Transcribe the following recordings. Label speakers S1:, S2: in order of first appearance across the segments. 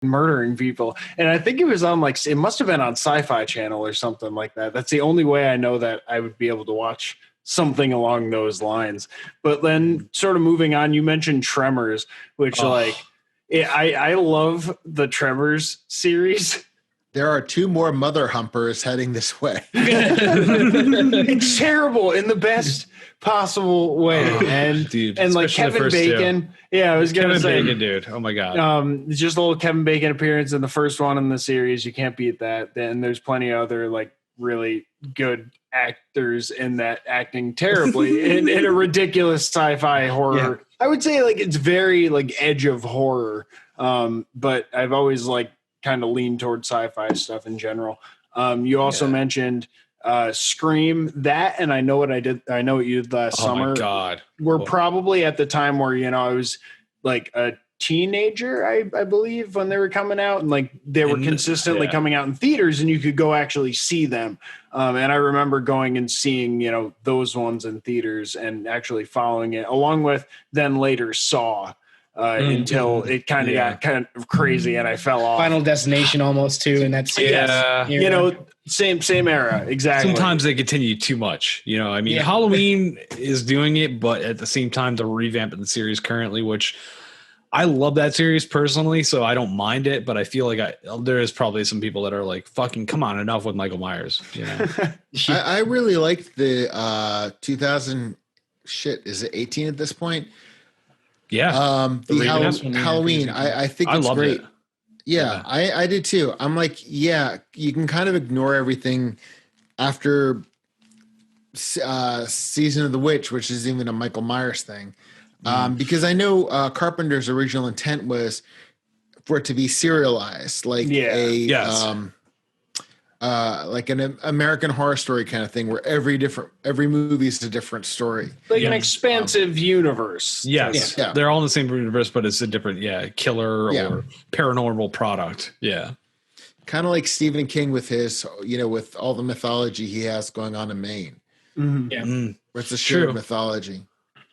S1: murdering people. And I think it was on like, it must have been on Sci-Fi Channel or something like that. That's the only way I know that I would be able to watch something along those lines. But then sort of moving on, you mentioned Tremors, which I love the Tremors series.
S2: There are 2 more mother humpers heading this way.
S1: It's terrible in the best possible way. And like Kevin Bacon. Yeah, I was going to say.
S3: Kevin Bacon, dude. Oh my God.
S1: Just a little Kevin Bacon appearance in the first one in the series. You can't beat that. Then there's plenty of other like really good actors in that acting terribly in a ridiculous sci-fi horror. Yeah. I would say like it's very like edge of horror. But I've always like kind of leaned towards sci-fi stuff in general. You also mentioned Scream, that, and I know what I did. I know what you did last summer.
S3: Oh my God.
S1: We're probably at the time where, you know, I was like a teenager, I believe, when they were coming out, and like they were consistently coming out in theaters and you could go actually see them. And I remember going and seeing, you know, those ones in theaters and actually following it along with then later Saw. Until it kind of got kind of crazy and I fell off.
S4: Final Destination almost too, and that's you
S1: know, same era, exactly.
S3: Sometimes they continue too much, you know. I mean, Halloween is doing it, but at the same time, the revamp of the series currently, which I love that series personally, so I don't mind it. But I feel like there is probably some people that are like, "Fucking come on, enough with Michael Myers." You know?
S2: I really liked the 2000 shit. Is it 18 at this point?
S3: Yeah.
S2: The Halloween. I think it's great. It. Yeah, I did too. I'm like, yeah, you can kind of ignore everything after Season of the Witch, which is even a Michael Myers thing. Because I know Carpenter's original intent was for it to be serialized, like like an American Horror Story kind of thing, where every movie is a different story,
S1: like an expansive universe.
S3: Yes, they're all in the same universe, but it's a different killer or paranormal product. Yeah,
S2: kind of like Stephen King with his, you know, with all the mythology he has going on in Maine.
S4: Mm-hmm.
S2: Where it's a shared mythology.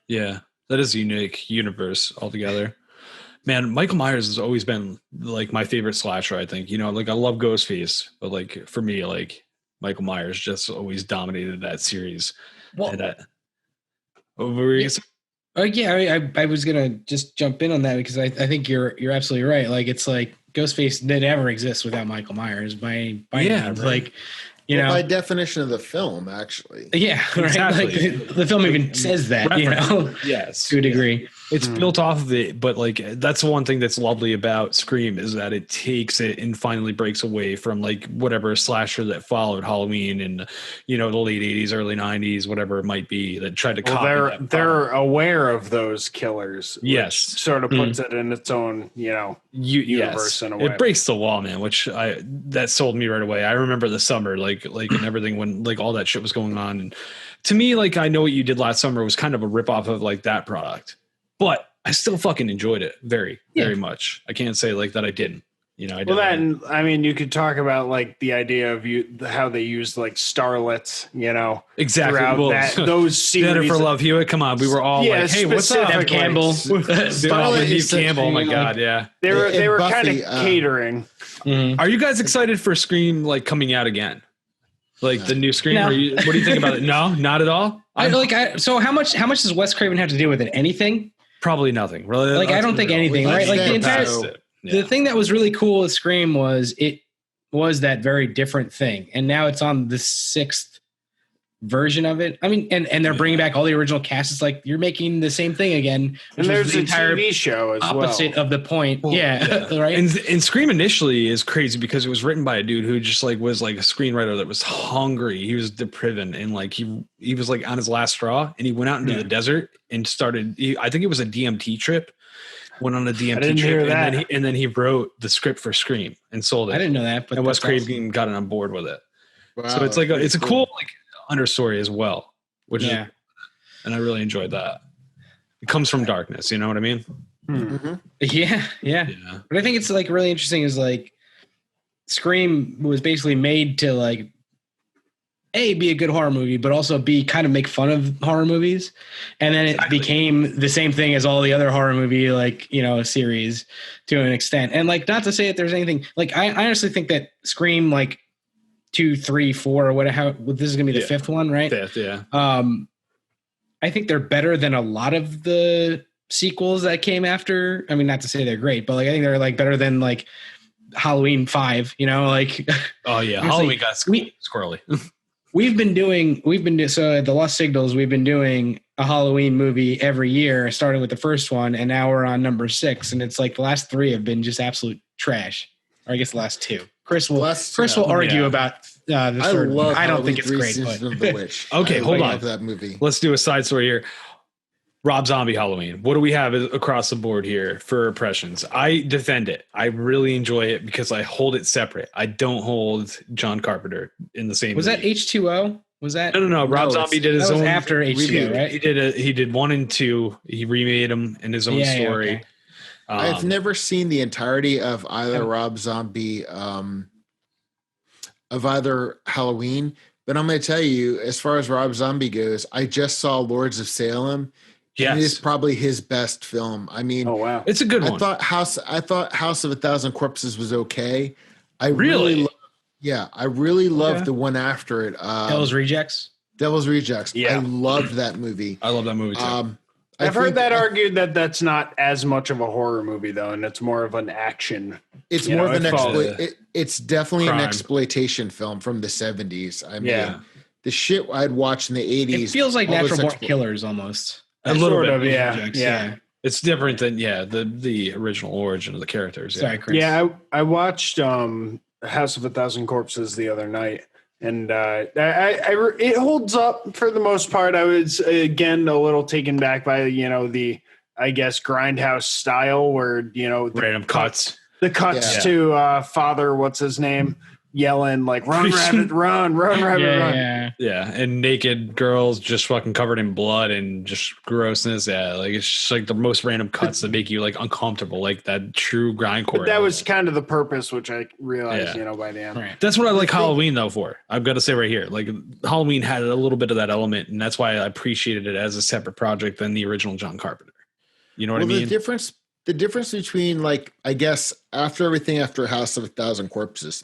S3: Yeah, that is a unique universe altogether. Man, Michael Myers has always been like my favorite slasher, I think. You know, like I love Ghostface, but like for me, like Michael Myers just always dominated that series.
S4: Well,
S3: and
S4: I was gonna just jump in on that because I think you're absolutely right. Like it's like Ghostface did ever exist without Michael Myers by means. Like, you know,
S2: by definition of the film, actually.
S4: Yeah, exactly. Like the film even says that, you know,
S3: yes,
S4: to a degree.
S3: It's built off of it, but like that's one thing that's lovely about Scream is that it takes it and finally breaks away from like whatever slasher that followed Halloween in, you know, the late 80s, early 90s, whatever it might be, that tried to copy.
S1: They're aware of those killers.
S3: Yes,
S1: sort of puts it in its own, you know, universe in a way.
S3: It breaks the wall, man, which that sold me right away. I remember the summer, like and everything when like all that shit was going on, and to me, like I Know What You Did Last Summer was kind of a ripoff of like that product. But I still fucking enjoyed it very much. I can't say like that I didn't. You know,
S1: I mean, you could talk about like the idea of how they used like starlets, you know,
S3: exactly.
S1: Those series.
S3: Jennifer Love Hewitt. Come on, we were all like, "Hey, what's up,
S4: Neve Campbell?"
S3: Neve Campbell. Oh my god, yeah.
S1: They were kind of catering.
S3: Are you guys excited for Scream like coming out again? Like the new Scream?
S4: No.
S3: What do you think about it? No, not at all.
S4: So how much does Wes Craven have to do with it? Anything?
S3: Probably nothing. Really,
S4: like I don't think anything. Right? Like the entire the thing that was really cool with Scream was it was that very different thing, and now it's on the 6th version of it. I mean, and they're bringing back all the original cast. It's like you're making the same thing again.
S1: And there's the entire TV show as
S4: opposite of the point. Well, right.
S3: And Scream initially is crazy because it was written by a dude who just like was like a screenwriter that was hungry. He was depriven and like he was like on his last straw, and he went out into the desert and started. I think it was a DMT trip. Went on a DMT trip, and then he wrote the script for Scream and sold it.
S4: I didn't know that, but
S3: Wes Craven got on board with it. Wow, so it's like it's a cool like understory as well, which is, and I really enjoyed that. It comes from darkness, you know what I mean?
S4: Mm-hmm. Yeah. But I think it's like really interesting is like Scream was basically made to like A, be a good horror movie, but also B, kind of make fun of horror movies. And then it became the same thing as all the other horror movie, like, series to an extent. And like, not to say that there's anything like, I honestly think that Scream, like 2, 3, 4, or whatever, this is going to be the fifth one, right?
S3: Fifth, yeah.
S4: I think they're better than a lot of the sequels that came after. I mean, not to say they're great, but like, I think they're like better than like Halloween 5, like.
S3: Oh yeah. Halloween got squirrely.
S4: So at the Lost Signals, we've been doing a Halloween movie every year, starting with the first one, and now we're on number 6. And it's like the last 3 have been just absolute trash. Or I guess the last 2. Chris will argue about the third one. I don't think it's great.
S2: Of the Witch.
S3: Okay, hold on.
S2: That movie.
S3: Let's do a side story here. Rob Zombie Halloween. What do we have across the board here for impressions? I defend it. I really enjoy it because I hold it separate. I don't hold John Carpenter in the same.
S4: Was
S3: movie.
S4: That H2O? Was that?
S3: No. Rob Zombie did his own
S4: after H2O, right?
S3: He did 1 and 2. He remade them in his own story.
S4: Okay.
S2: I've never seen the entirety of either Rob Zombie, of either Halloween, but I'm going to tell you, as far as Rob Zombie goes, I just saw Lords of Salem. Yes. It is probably his best film. I mean,
S1: oh wow,
S3: it's a good one.
S2: I thought House of a Thousand Corpses was okay. I really loved the one after it.
S4: Devil's Rejects.
S2: Yeah. I loved that movie.
S3: I love that movie too.
S1: I've heard that argued that that's not as much of a horror movie though, and it's more of an action.
S2: It's more of an it's definitely an exploitation film from the 70s. I mean, the shit I'd watched in the 80s.
S4: It feels like Natural Born Killers almost.
S3: A little bit,
S1: yeah.
S3: It's different than the original origin of the characters. Yeah.
S4: Sorry, Chris.
S1: Yeah, I watched House of a Thousand Corpses the other night, and it holds up for the most part. I was again a little taken back by the I guess grindhouse style where
S3: random cuts,
S1: to Father, what's his name, yelling like "Run, rabbit, run, run, rabbit, run."
S3: Yeah, and naked girls just fucking covered in blood and just grossness. Yeah, like it's just like the most random cuts that make you like uncomfortable, like that true grindcore.
S1: But that was kind of the purpose, which I realized, by the end.
S3: Right. That's what I like Halloween though for. I've got to say right here, like Halloween had a little bit of that element, and that's why I appreciated it as a separate project than the original John Carpenter. You know what I mean?
S2: The difference between like I guess after House of a Thousand Corpses.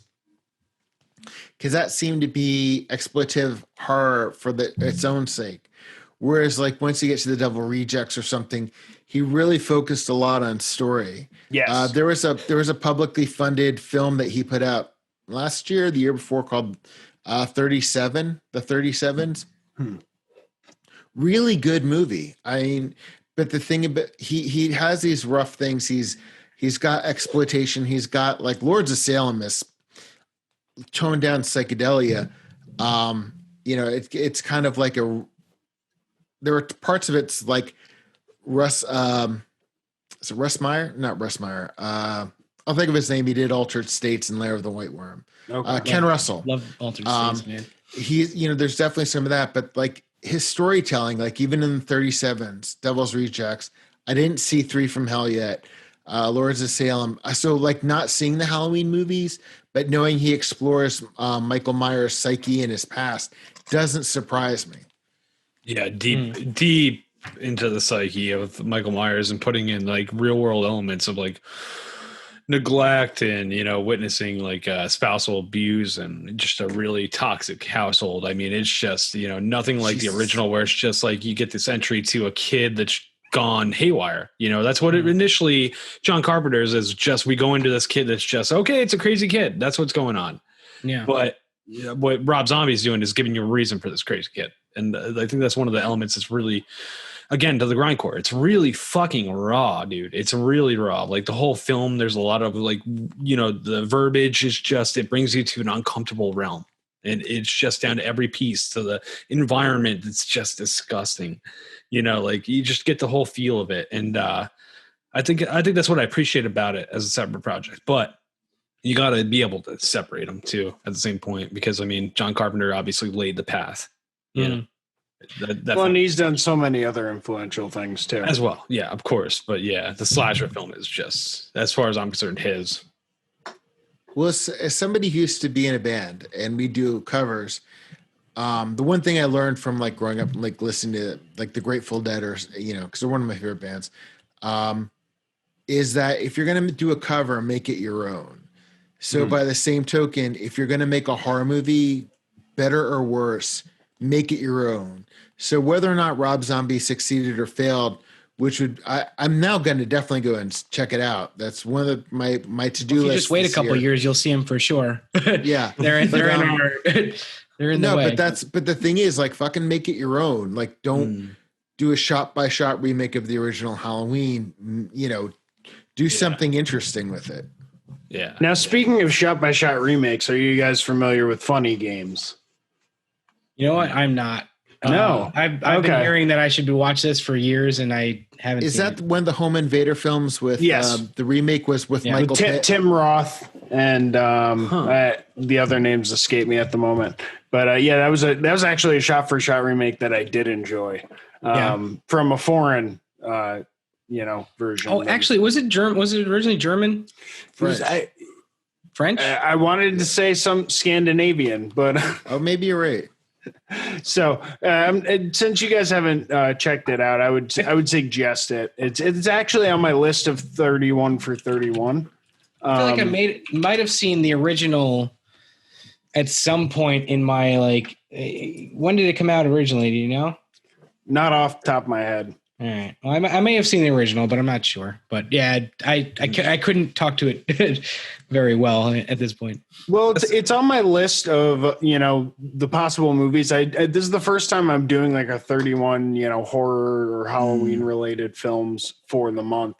S2: Because that seemed to be exploitative horror for its own sake. Whereas like once you get to the Devil Rejects or something, he really focused a lot on story.
S1: Yes.
S2: There was a publicly funded film that he put out last year, the year before, called 37, The 37s. Really good movie. I mean, but the thing about he has these rough things. He's got exploitation. He's got like Lords of Salem is toned down psychedelia. It's kind of like there were parts of it's like Russ. Is it Russ Meyer? Not Russ Meyer. I'll think of his name. He did Altered States and Lair of the White Worm. Okay. Ken Russell.
S4: Love Altered States, man.
S2: There's definitely some of that, but like his storytelling, like even in the 37s, Devil's Rejects, I didn't see 3 from Hell yet. Lords of Salem. So like not seeing the Halloween movies, but knowing he explores Michael Myers' psyche in his past doesn't surprise me.
S3: Yeah, deep into the psyche of Michael Myers and putting in like real world elements of like neglect and witnessing like spousal abuse and just a really toxic household. I mean, it's just nothing like the original where it's just like you get this entry to a kid that's gone haywire. That's what it initially John Carpenter's is. Just we go into this kid that's just okay, it's a crazy kid, that's what's going on. But what Rob Zombie's doing is giving you a reason for this crazy kid, and I think that's one of the elements that's really, again, to the grindcore, it's really fucking raw, dude. It's really raw. Like the whole film, there's a lot of like the verbiage is just, it brings you to an uncomfortable realm, and it's just down to every piece, to the environment that's just disgusting. Like you just get the whole feel of it. And I think that's what I appreciate about it as a separate project. But you got to be able to separate them too at the same point, because I mean, John Carpenter obviously laid the path. And
S1: he's done so many other influential things too.
S3: As well. Yeah, of course. But yeah, the slasher film is just, as far as I'm concerned, his.
S2: Well, as somebody who used to be in a band and we do covers, The one thing I learned from like growing up, like listening to like the Grateful Dead, or because they're one of my favorite bands, is that if you're gonna do a cover, make it your own. So by the same token, if you're gonna make a horror movie, better or worse, make it your own. So whether or not Rob Zombie succeeded or failed, which would I'm now going to definitely go and check it out. That's one of my to-do list.
S4: If you just wait a couple years, you'll see them for sure.
S2: Yeah,
S4: they're in the way.
S2: But the thing is, like, fucking make it your own. Like, don't do a shot-by-shot remake of the original Halloween. Do something interesting with it.
S3: Yeah.
S1: Now, speaking of shot-by-shot remakes, are you guys familiar with Funny Games?
S4: You know what? I'm not.
S1: No.
S4: I've been hearing that I should watch this for years, and I haven't.
S2: Is that one of the Home Invader films with?
S1: Yes.
S2: The remake was with Michael Pitt.
S1: Tim Roth, and the other names escape me at the moment. But that was actually a shot-for-shot remake that I did enjoy from a foreign version.
S4: Oh, actually, was it German? Was it originally German? French?
S1: I wanted to say some Scandinavian, but
S2: oh, maybe you're right.
S1: So since you guys haven't checked it out, I would suggest it. It's actually on my list of 31 for 31.
S4: I feel like I might have seen the original at some point in my when did it come out originally? Do you know?
S1: Not off the top of my head.
S4: All right. Well, I may have seen the original, but I'm not sure. But yeah, I couldn't talk to it very well at this point.
S1: Well, it's on my list of the possible movies. This is the first time I'm doing like a 31 horror or Halloween related films for the month.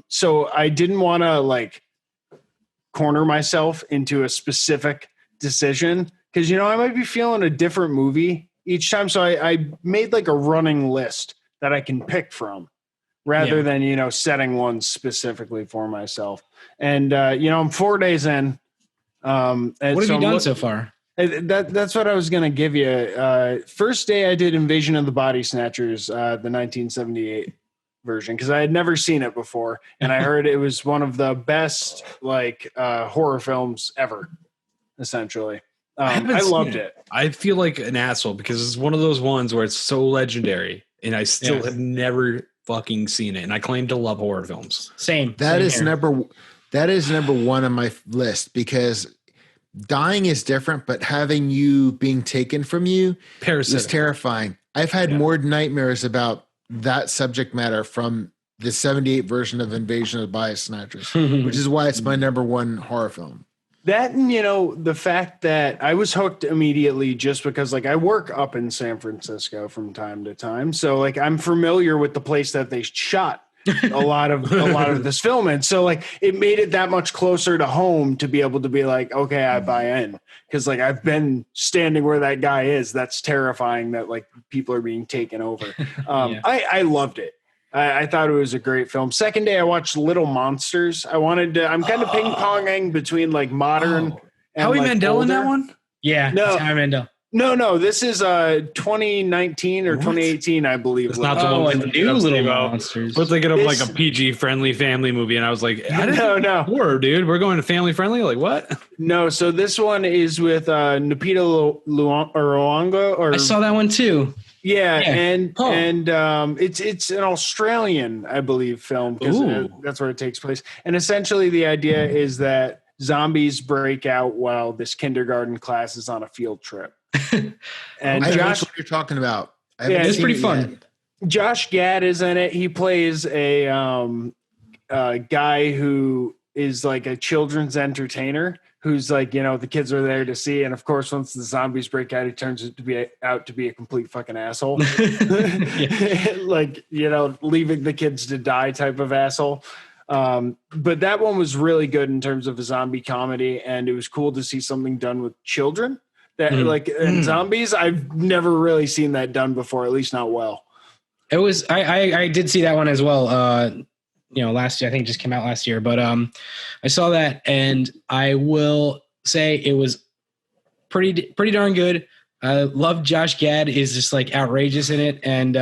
S1: So I didn't want to corner myself into a specific decision because I might be feeling a different movie each time. So I made like a running list that I can pick from rather than, setting one specifically for myself. And, I'm 4 days in.
S4: What have you done so far?
S1: That's what I was going to give you. First day I did Invasion of the Body Snatchers, the 1978 version, because I had never seen it before. And I heard it was one of the best horror films ever, essentially. I loved it.
S3: I feel like an asshole because it's one of those ones where it's so legendary. And I still have never fucking seen it. And I claim to love horror films.
S4: Same.
S2: That is number one on my list because dying is different, but having you being taken from you is terrifying. I've had more nightmares about that subject matter from the 78 version of Invasion of the Body Snatchers, which is why it's my number one horror film.
S1: That and, the fact that I was hooked immediately just because I work up in San Francisco from time to time. So I'm familiar with the place that they shot a lot of this film. And so it made it that much closer to home to be able to be okay, I buy in. Cause I've been standing where that guy is. That's terrifying that people are being taken over. I loved it. I thought it was a great film. Second day, I watched Little Monsters. I'm kind of ping-ponging between modern and
S3: Howie Mandel
S1: older.
S3: in that one?
S4: Yeah,
S1: no,
S4: Howie Mandel.
S1: No, this is 2019 or 2018, I believe.
S3: It's not the one with the
S4: new Little Monsters.
S3: We're thinking of a PG-friendly family movie, and I was like,
S1: no.
S3: Horror, dude. We're going to family-friendly? What?
S1: No, so this one is with Lupita Nyong'o.
S4: I saw that one too.
S1: Yeah. And it's an Australian, I believe, film because that's where it takes place. And essentially the idea is that zombies break out while this kindergarten class is on a field trip. And
S2: I know what you're talking about.
S4: It's pretty fun.
S1: Josh Gad is in it. He plays a guy who is a children's entertainer who's the kids are there to see. And of course, once the zombies break out, he turns out to be a complete fucking asshole. Leaving the kids to die type of asshole. But that one was really good in terms of a zombie comedy. And it was cool to see something done with children that and zombies. I've never really seen that done before, at least not well.
S4: It was, I did see that one as well. Last year, I think it just came out last year, but I saw that and I will say it was pretty darn good. I love Josh Gad is just outrageous in it. And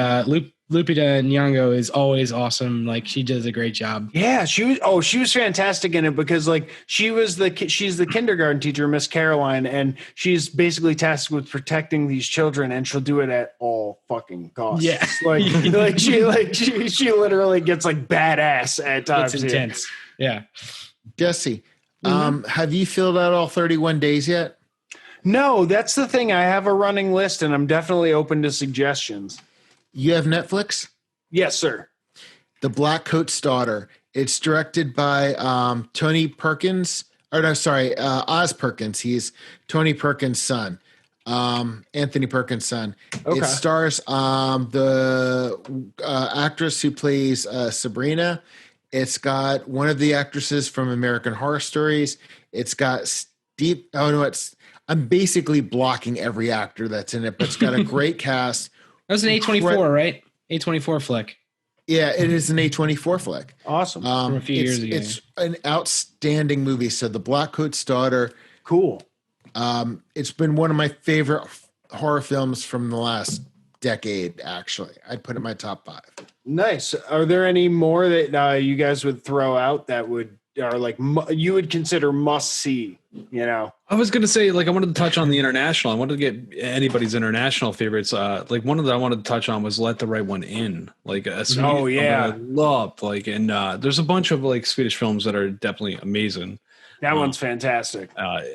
S4: Lupita Nyong'o is always awesome. Like she does a great job.
S1: Yeah, she was fantastic in it because like she's the kindergarten teacher, Miss Caroline, and she's basically tasked with protecting these children, and she'll do it at all fucking costs.
S4: Yeah.
S1: she literally gets like badass at times.
S4: It's intense. Yeah.
S2: Jesse, have you filled out all 31 days yet?
S1: No, that's the thing. I have a running list, and I'm definitely open to suggestions.
S2: You have Netflix?
S1: Yes, sir.
S2: The Black Coat's Daughter. It's directed by Tony Perkins. Or no, sorry, Oz Perkins. He's Tony Perkins' son. Anthony Perkins' son.
S1: Okay.
S2: It stars the actress who plays Sabrina. It's got one of the actresses from American Horror Stories. It's got Steve. Oh no, I'm basically blocking every actor that's in it, but it's got a great cast.
S4: That was an A24, right? A24 flick.
S2: Yeah, it is an A24 flick.
S1: Awesome.
S4: From a few years ago.
S2: It's an outstanding movie. So The Black Coat's Daughter.
S1: Cool.
S2: It's been one of my favorite horror films from the last decade, actually. I'd put it in my top 5.
S1: Nice. Are there any more that you guys would throw out that are like you would consider must see? You know,
S3: I was gonna say, like, I wanted to touch on the international. I wanted to get anybody's international favorites. Like one of that I wanted to touch on was Let the Right One In. Like, a Swedish film that I love. Like, and there's a bunch of like Swedish films that are definitely amazing.
S1: That one's fantastic.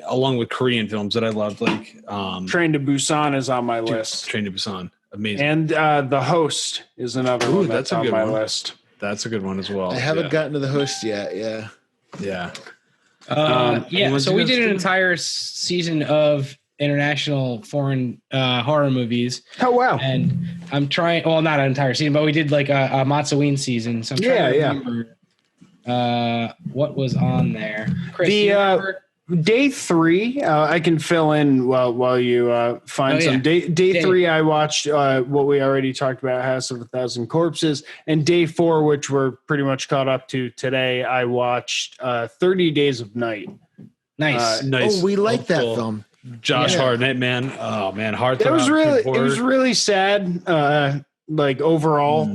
S3: Along with Korean films that I loved, like
S1: Train to Busan is on my list.
S3: Train to Busan, amazing.
S1: And The Host is another one that's on my list.
S3: That's a good one as well.
S2: I haven't gotten to The Host yet. Yeah.
S3: Yeah.
S4: So we did an entire season of international foreign horror movies.
S1: Oh wow!
S4: And I'm trying. Well, not an entire season, but we did like a Matsaween season. So I'm trying to remember what was on there. Chris,
S1: day 3. I can fill in while you find some. Day 3, I watched what we already talked about, House of a Thousand Corpses, and day 4, which we're pretty much caught up to today, I watched 30 Days of Night.
S4: Nice.
S2: Oh, we like that film.
S3: Josh Hartnett, man. Oh man, Hartnett.
S1: It was really sad. Like overall,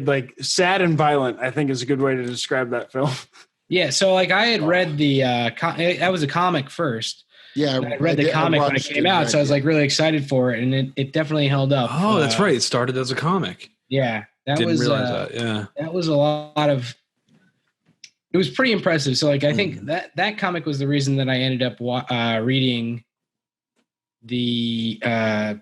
S1: like sad and violent, I think is a good way to describe that film.
S4: Yeah, so like I had read that was a comic first.
S2: Yeah,
S4: I read the comic when it came out, so I was like really excited for it, and it definitely held up.
S3: Oh, that's right. It started as a comic.
S4: Yeah,
S3: Didn't realize that. Yeah,
S4: that was a lot of. It was pretty impressive. So like I think that comic was the reason that I ended up reading the I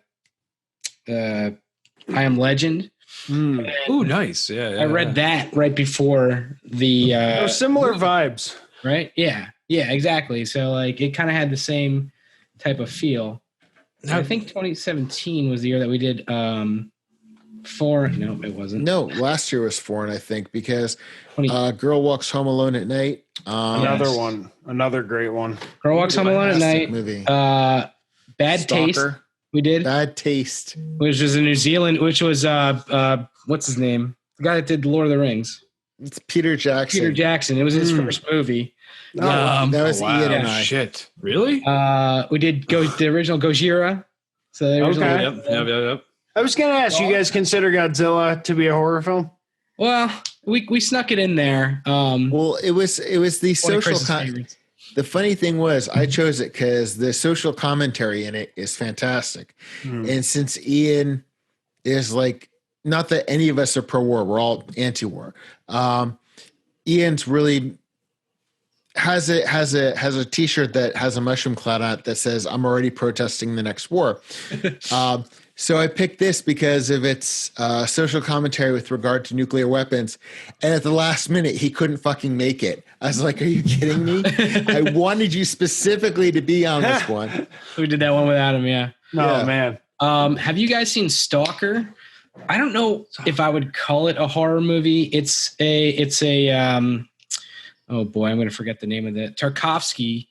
S4: Am Legend.
S3: Ooh, nice. Yeah,
S4: I read that right before the
S1: similar vibes.
S4: Right? Yeah, exactly. So like it kind of had the same type of feel. I think 2017 was the year that we did Foreign. No, it wasn't.
S2: No, last year was Foreign, I think, because Girl Walks Home Alone at Night.
S1: Another great one.
S4: Girl Walks Home Alone at Night.
S2: Movie.
S4: Bad
S2: Stalker.
S4: Taste. We did
S2: Bad Taste,
S4: which was in New Zealand. Which was what's his name? The guy that did Lord of the Rings.
S2: It's Peter Jackson.
S4: Peter Jackson. It was his first movie.
S2: That was Ian and I.
S3: Shit, really?
S4: We did the original Gojira. So the original,
S3: Yep.
S1: I was going to ask, you guys consider Godzilla to be a horror film?
S4: Well, we snuck it in there.
S2: Well, it was the social. The funny thing was, I chose it because the social commentary in it is fantastic, and since Ian is like, not that any of us are pro-war, we're all anti-war. Ian's really has a T-shirt that has a mushroom cloud on it that says, "I'm already protesting the next war." So I picked this because of its social commentary with regard to nuclear weapons. And at the last minute, he couldn't fucking make it. I was like, are you kidding me? I wanted you specifically to be on this one.
S4: We did that one without him, yeah.
S1: Oh, man.
S4: Have you guys seen Stalker? I don't know if I would call it a horror movie. It's a oh boy, I'm going to forget the name of it. Tarkovsky.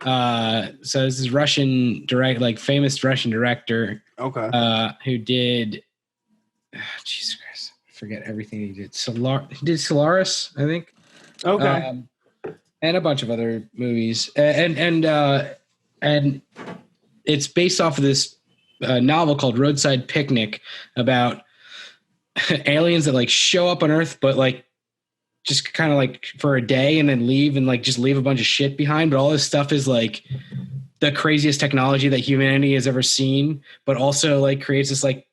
S4: So this is Russian famous Russian director.
S1: Okay.
S4: Who did? Jesus Christ, I forget everything he did. He did Solaris, I think.
S1: Okay.
S4: And a bunch of other movies, and it's based off of this novel called Roadside Picnic about aliens that like show up on Earth, but like just kind of like for a day and then leave and like just leave a bunch of shit behind. But all this stuff is like the craziest technology that humanity has ever seen, but also like creates this like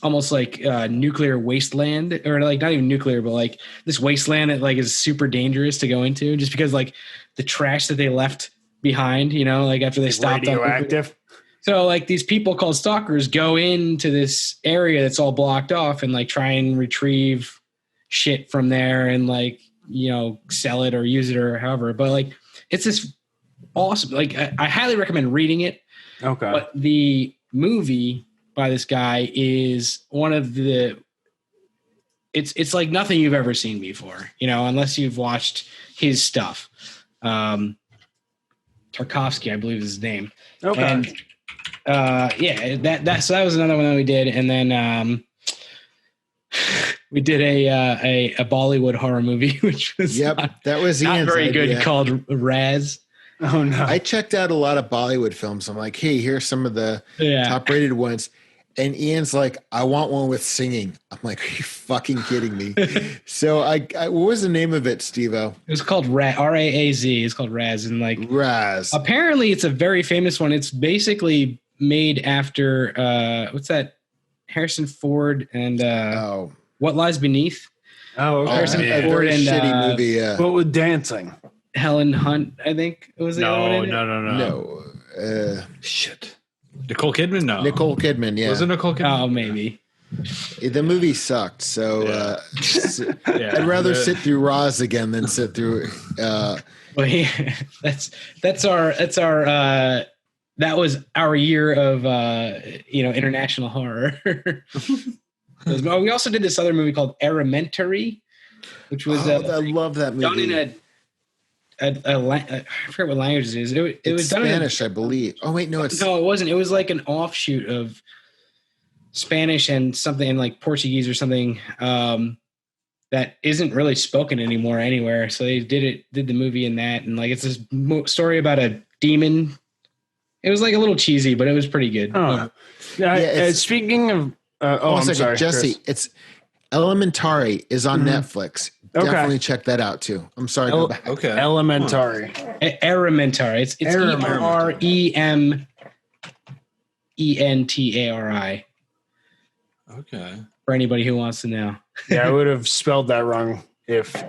S4: almost like nuclear wasteland, or like not even nuclear, but like this wasteland that like is super dangerous to go into just because like the trash that they left behind, you know, like after they stopped
S1: radioactive.
S4: So like these people called stalkers go into this area that's all blocked off and like try and retrieve shit from there and like, you know, sell it or use it or however. But like it's this awesome, like I highly recommend reading it.
S1: Okay.
S4: But the movie by this guy is one of the it's like nothing you've ever seen before, you know, unless you've watched his stuff. Tarkovsky, I believe is his name.
S1: Okay.
S4: And yeah, so that was another one that we did, and then we did a Bollywood horror movie, which was
S2: that was
S4: not
S2: Ian's
S4: very
S2: idea.
S4: good, called Raz.
S1: Oh no!
S2: I checked out a lot of Bollywood films. I'm like, hey, here's some of the top rated ones. And Ian's like, I want one with singing. I'm like, are you fucking kidding me? So I what was the name of it, Steve-O?
S4: It was called R-A-A-Z. It's called Raz. And like
S2: Raz.
S4: Apparently it's a very famous one. It's basically made after what's that? Harrison Ford and What Lies Beneath.
S1: Oh, okay.
S4: Harrison Ford and
S2: shitty movie. Yeah.
S1: What with dancing?
S4: Helen Hunt, I think it was the other one in it.
S2: No.
S3: Shit. Nicole Kidman? No.
S2: Nicole Kidman, yeah.
S3: Was it Nicole Kidman?
S4: Oh, maybe.
S2: The movie sucked, so I'd rather sit through Roz again than sit through.
S4: Well, yeah, that was our year of international horror. We also did this other movie called Elementary, which was
S2: I love that movie.
S4: done in I forget what language it is. It was done
S2: Spanish, I believe. Oh wait, no, it
S4: wasn't. It was like an offshoot of Spanish and something in like Portuguese or something that isn't really spoken anymore anywhere. So they did the movie in that, and like it's this story about a demon. It was like a little cheesy, but it was pretty good.
S1: Oh, speaking of, I'm sorry,
S2: Jesse.
S1: Chris.
S2: It's Elementary is on Netflix. Definitely check that out too. I'm sorry. Go back.
S1: Okay. Elementary.
S4: Elementary. It's EREMENTARI.
S3: Okay.
S4: For anybody who wants to know.
S1: Yeah, I would have spelled that wrong if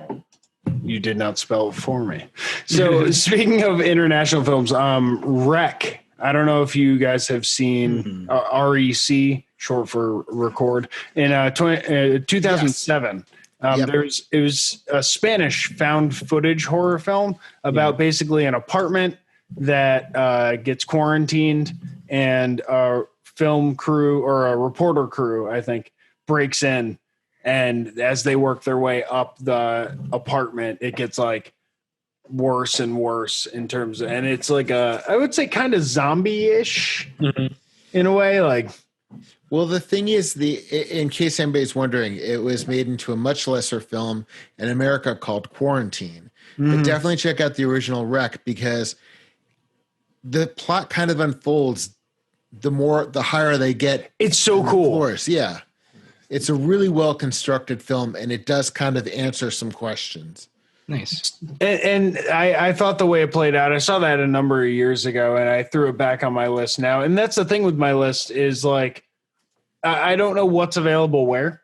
S1: you did not spell it for me. So speaking of international films, REC. I don't know if you guys have seen REC, short for record, in 2007.
S2: Yes.
S1: It was a Spanish found footage horror film about basically an apartment that gets quarantined, and a film crew or a reporter crew, I think, breaks in, and as they work their way up the apartment, it gets like worse and worse in terms of, and it's like I would say kind of zombie-ish in a way, like.
S2: Well, the thing is, in case anybody's wondering, it was made into a much lesser film in America called Quarantine. But definitely check out the original REC, because the plot kind of unfolds the higher they get.
S1: It's so cool.
S2: Floors. Yeah. It's a really well constructed film, and it does kind of answer some questions.
S4: Nice.
S1: And I thought the way it played out, I saw that a number of years ago, and I threw it back on my list now. And that's the thing with my list is like, I don't know what's available where.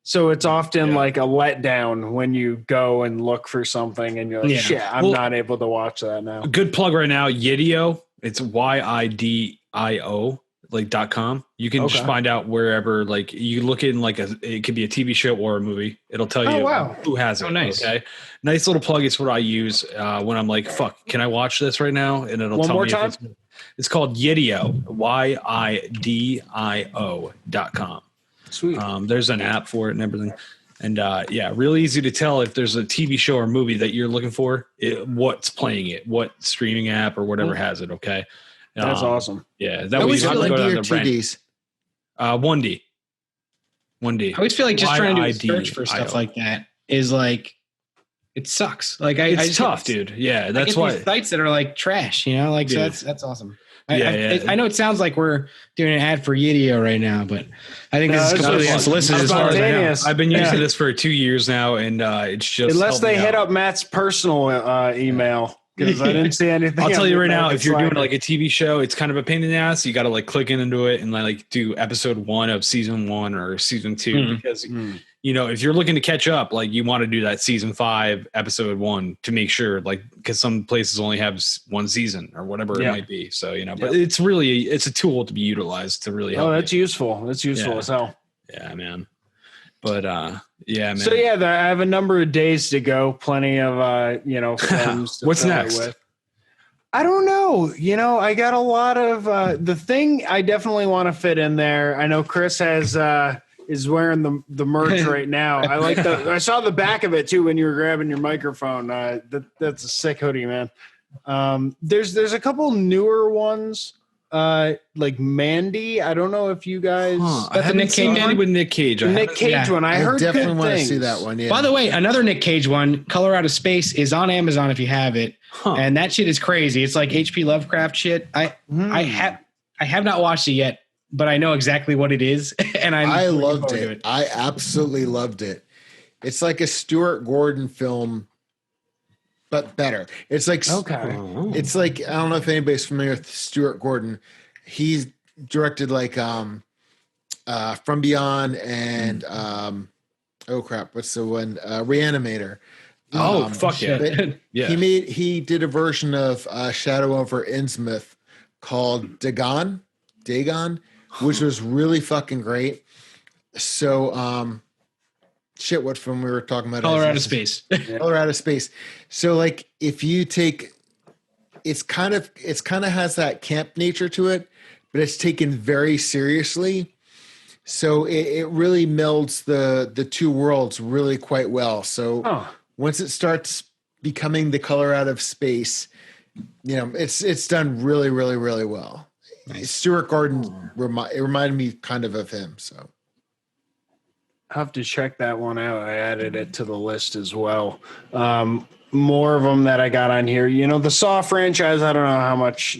S1: So it's often like a letdown when you go and look for something and you're like, shit, I'm not able to watch that now.
S3: Good plug right now, Yidio. It's YIDIO, like .com. You can just find out wherever, like you look in like it could be a TV show or a movie. It'll tell you who has it.
S4: Oh, nice.
S3: Okay. Nice little plug. It's what I use when I'm like, fuck, can I watch this right now? And it'll tell me. One more time? It's called Yidio, YIDIO.com.
S1: Sweet.
S3: There's an app for it and everything. And really easy to tell if there's a TV show or movie that you're looking for, what's playing it, what streaming app or whatever has it. Okay.
S1: That's awesome.
S3: Yeah.
S2: That was like TVs.
S3: 1D.
S4: I always feel like just trying to do a search for stuff like that is like, it sucks. Like it's
S3: tough, dude. Yeah, that's
S4: why these sites that are like trash, you know, like so that's awesome. I know it sounds like we're doing an ad for Yidio right now, but I think this is completely unsolicited as far as I know.
S3: I've been using this for 2 years now, and it's just
S1: unless they hit up Matt's personal email. Because I didn't see anything.
S3: I'll tell you right now, if you're doing like a TV show, it's kind of a pain in the ass. You got to like click into it and like do episode 1 of season 1 or season 2 because you know, if you're looking to catch up, like you want to do that season 5 episode 1 to make sure, like, because some places only have 1 season or whatever it might be. So, you know, but it's a tool to be utilized to really help.
S1: Oh, that's useful. That's useful as hell.
S3: Yeah, man. But yeah, man.
S1: So yeah, I have a number of days to go. Plenty of films.
S3: What's next?
S1: With. I don't know. You know, I got a lot of the thing I definitely want to fit in there. I know Chris has is wearing the merch right now. I like I saw the back of it too when you were grabbing your microphone. That's a sick hoodie, man. There's a couple newer ones. Like Mandy, I don't know if you guys.
S3: That's a Nick Cage one with Nick Cage.
S1: Nick Cage one. I heard
S2: definitely
S1: want
S2: to see that one. Yeah.
S4: By the way, another Nick Cage one, Color Out of Space, is on Amazon if you have it, and that shit is crazy. It's like H.P. Lovecraft shit. I have not watched it yet, but I know exactly what it is, and I
S2: loved it. I absolutely loved it. It's like a Stuart Gordon film, but better. It's like It's like, I don't know if anybody's familiar with Stuart Gordon. He's directed like From Beyond and oh crap, what's the one? Reanimator.
S3: Fuck yeah. Yeah.
S2: He did a version of Shadow over Innsmouth called Dagon, which was really fucking great. So shit, what film we were talking about?
S4: Color Out of Space.
S2: Color Out of Space. So like if you take it's kind of has that camp nature to it, but it's taken very seriously. So it really melds the two worlds really quite well. So once it starts becoming the Color Out of Space, you know, it's done really, really, really well. Nice. Stuart Gordon it reminded me kind of him. So
S1: I'll have to check that one out. I added it to the list as well. More of them that I got on here. You know, the Saw franchise, I don't know how much,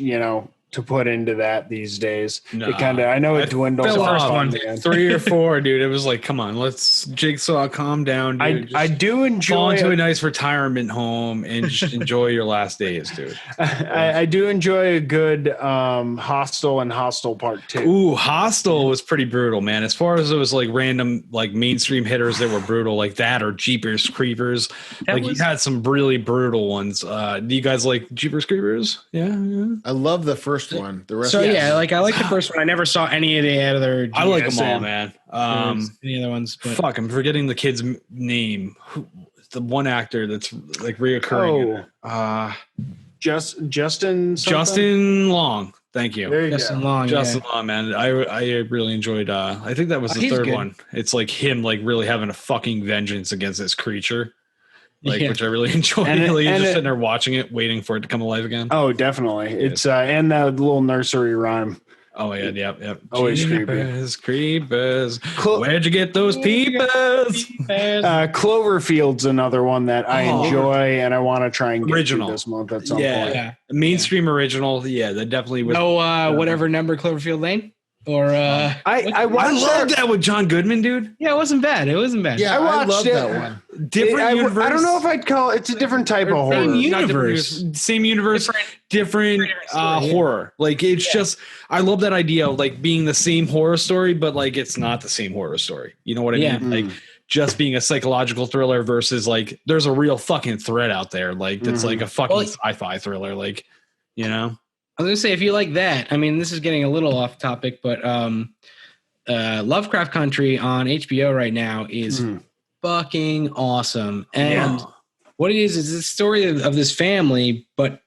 S1: to put into that these days. No, it kind of, I know it dwindles.
S3: The first one, 3 or 4, dude. It was like, come on, let's Jigsaw, calm down, dude.
S1: I do enjoy
S3: fall into a nice retirement home and just enjoy your last days, dude.
S1: I do enjoy a good Hostel and Hostel Part 2.
S3: Ooh, Hostel was pretty brutal, man. As far as it was like random, like mainstream hitters that were brutal, like that or Jeepers Creepers. You had some really brutal ones. Do you guys like Jeepers Creepers? Yeah.
S2: I love the first one. The rest.
S4: So I like the first one. I never saw any of the other.
S3: I like them all, man.
S4: Any other ones? But.
S3: Fuck, I'm forgetting the kid's name. The one actor that's like reoccurring.
S1: Justin.
S3: Justin Long. Thank you.
S1: There you
S4: Justin
S1: go.
S4: Long.
S3: Justin Long, man. I really enjoyed. I think that was the third one. It's like him, like really having a fucking vengeance against this creature. Which I really enjoy. Just sitting there watching it, waiting for it to come alive again.
S1: Oh, definitely. It's and that little nursery rhyme.
S3: Oh yeah, yep.
S1: Always
S3: creepers. Where'd you get those peepers?
S1: Cloverfield's another one that I enjoy and I want to try and get to this month at some point.
S3: Yeah, mainstream original. Yeah, that definitely was.
S4: Whatever number Cloverfield Lane. Or
S1: I love
S3: that with John Goodman, dude.
S4: Yeah, it wasn't bad.
S2: Yeah, I love that one.
S3: Different universe.
S1: I don't know if I'd call it's a different type of horror.
S3: Same universe, different horror. Like it's just, I love that idea of like being the same horror story, but like it's not the same horror story. You know what I mean? Like just being a psychological thriller versus like there's a real fucking threat out there. Like that's like a fucking sci-fi thriller. Like, you know.
S4: I was gonna say, if you like that, I mean, this is getting a little off topic, but Lovecraft Country on HBO right now is fucking awesome. And what it is the story of this family, but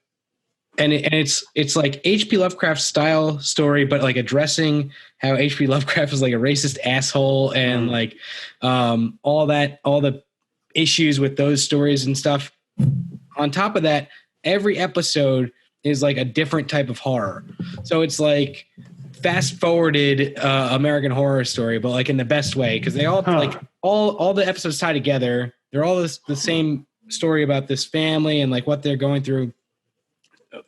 S4: it's like H.P. Lovecraft style story, but like addressing how H.P. Lovecraft is like a racist asshole and like all the issues with those stories and stuff. On top of that, every episode is like a different type of horror. So it's like fast forwarded American Horror Story, but like in the best way. Cause they all like all the episodes tie together. They're all the same story about this family and like what they're going through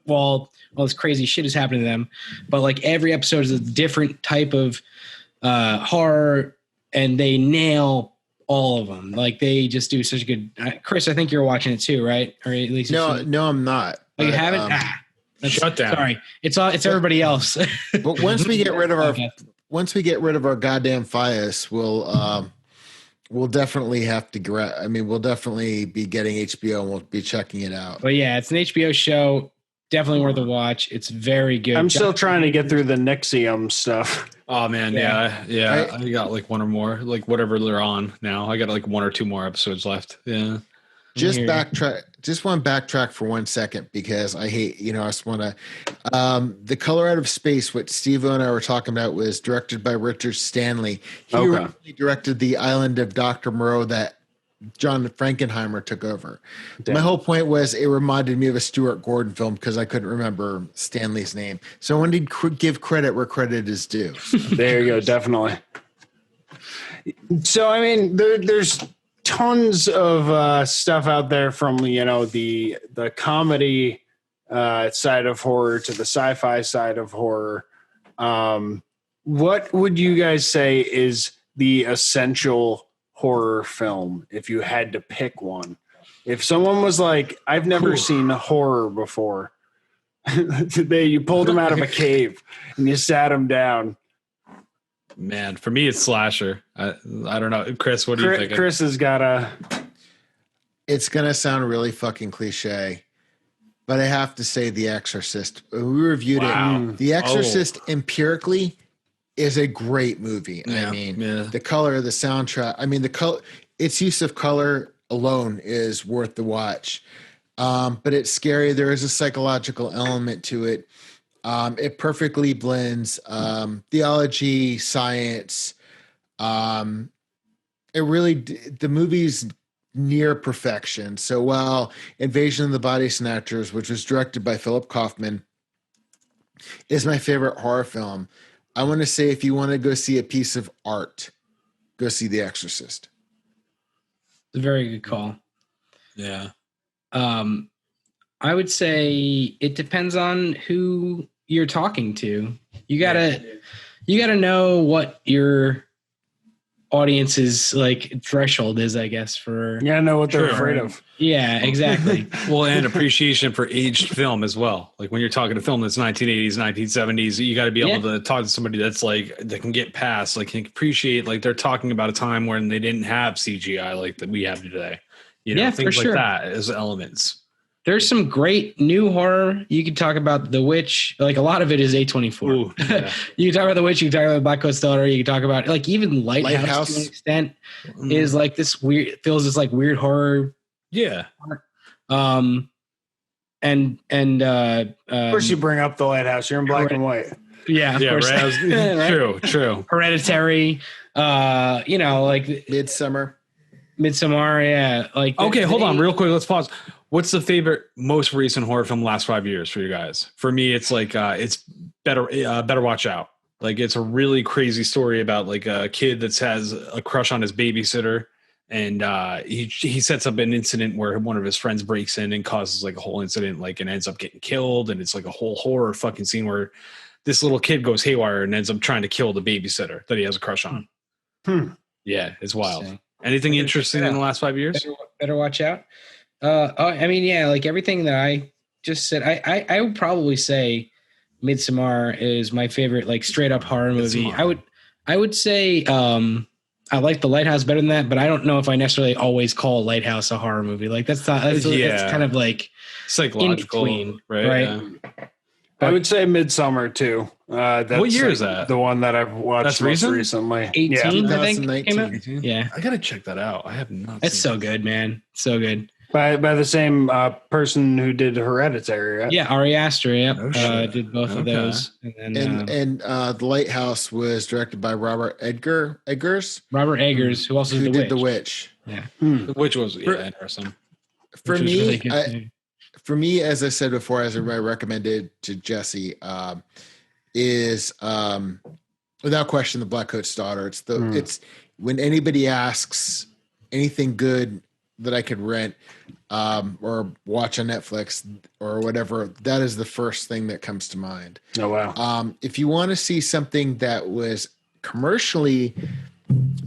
S4: all this crazy shit is happening to them, but like every episode is a different type of horror, and they nail all of them. Like they just do such a good. Chris, I think you're watching it too, right? Or at least
S2: no, I'm not.
S4: Oh, you haven't?
S3: Shut down.
S4: Sorry, it's everybody else.
S2: But once we get rid of our goddamn Fias, we'll definitely have to. We'll definitely be getting HBO and we'll be checking it out.
S4: But yeah, it's an HBO show. Definitely worth a watch. It's very good.
S1: I'm still trying to get through the Nexium stuff.
S3: Oh man, yeah. I got like one or more, like whatever they're on now. I got like one or two more episodes left. Yeah.
S2: Just backtrack. Just want to backtrack for 1 second because I hate. I just want to. The Color Out of Space, what Steve and I were talking about, was directed by Richard Stanley. He originally directed The Island of Dr. Moreau that John Frankenheimer took over. Damn. My whole point was it reminded me of a Stuart Gordon film because I couldn't remember Stanley's name. So I wanted to give credit where credit is due.
S1: There you go, definitely. So I mean, there's tons of stuff out there from the comedy side of horror to the sci-fi side of horror. What would you guys say is the essential horror film if you had to pick one? If someone was like, I've never seen horror before, you pulled him out of a cave and you sat him down.
S3: Man, for me, it's slasher. I don't know. Chris, what do you think?
S1: Chris has got a...
S2: It's going to sound really fucking cliche, but I have to say The Exorcist. We reviewed it. The Exorcist empirically is a great movie.
S3: Yeah,
S2: the color, the soundtrack, its use of color alone is worth the watch. But it's scary. There is a psychological element to it. It perfectly blends theology, science. The movie's near perfection. So while Invasion of the Body Snatchers, which was directed by Philip Kaufman, is my favorite horror film, I want to say if you want to go see a piece of art, go see The Exorcist.
S4: It's a very good call.
S3: Yeah.
S4: I would say it depends on who you're talking to. You gotta know what your audience's like threshold is, I guess, for
S1: know what they're afraid of.
S4: Yeah, exactly.
S3: Well, and appreciation for aged film as well. Like when you're talking to film that's 1980s, 1970s, you got to be able to talk to somebody that's like that can get past, like can appreciate, like they're talking about a time when they didn't have CGI like that we have today. Things like that as elements.
S4: There's some great new horror. You could talk about The Witch. Like a lot of it is A24.
S3: Ooh, yeah.
S4: You can talk about The Witch. You can talk about Black Coat's Daughter. You can talk about like even Lighthouse to an extent is like this weird, feels this like weird horror.
S3: Yeah.
S4: Of
S1: course you bring up The Lighthouse. You're in black and white.
S4: Yeah, of course.
S3: Right? True.
S4: Hereditary. Like
S2: Midsommar.
S4: Yeah. Like
S3: okay, hold on, real quick. Let's pause. What's the favorite, most recent horror film the last 5 years for you guys? For me, it's like it's Better Watch Out. Like it's a really crazy story about like a kid that has a crush on his babysitter, and he sets up an incident where one of his friends breaks in and causes like a whole incident, like and ends up getting killed, and it's like a whole horror fucking scene where this little kid goes haywire and ends up trying to kill the babysitter that he has a crush on. Yeah, it's wild. Anything interesting in the last 5 years?
S4: Better Watch Out. Like everything that I just said, I would probably say Midsommar is my favorite, like straight up horror movie. I would say I like The Lighthouse better than that, but I don't know if I necessarily always call Lighthouse a horror movie. Like that's kind of like
S3: psychological, right? Yeah.
S1: I would say Midsommar too.
S3: What year is that?
S1: The one that I've watched most recently.
S4: 18, I think.
S2: 2019.
S4: Yeah,
S3: I gotta check that out. I have not.
S4: It's so good, man. So good.
S1: By the same person who did Hereditary, right?
S4: Yeah, Ari Aster. Yeah, did both of those.
S2: And The Lighthouse was directed by Robert Eggers.
S4: Robert Eggers, who also did
S2: The Witch.
S4: Yeah,
S3: The Witch was interesting.
S2: For me, really as I said before, as I recommended to Jesse, is without question The Black Coat's Daughter. It's when anybody asks anything good that I could rent or watch on Netflix or whatever, that is the first thing that comes to mind.
S1: Oh, wow.
S2: If you want to see something that was commercially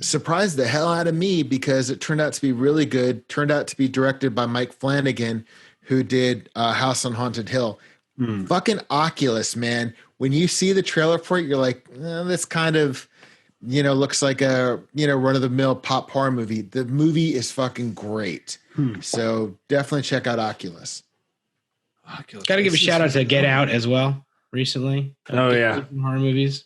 S2: surprised the hell out of me because it turned out to be really good, turned out to be directed by Mike Flanagan, who did House on Haunted Hill. Fucking Oculus, man. When you see the trailer for it, you're like, this kind of, looks like a, run-of-the-mill pop horror movie. The movie is fucking great. So definitely check out Oculus.
S4: Got to give a shout out to Get Out as well recently.
S1: Oh, yeah.
S4: Horror movies.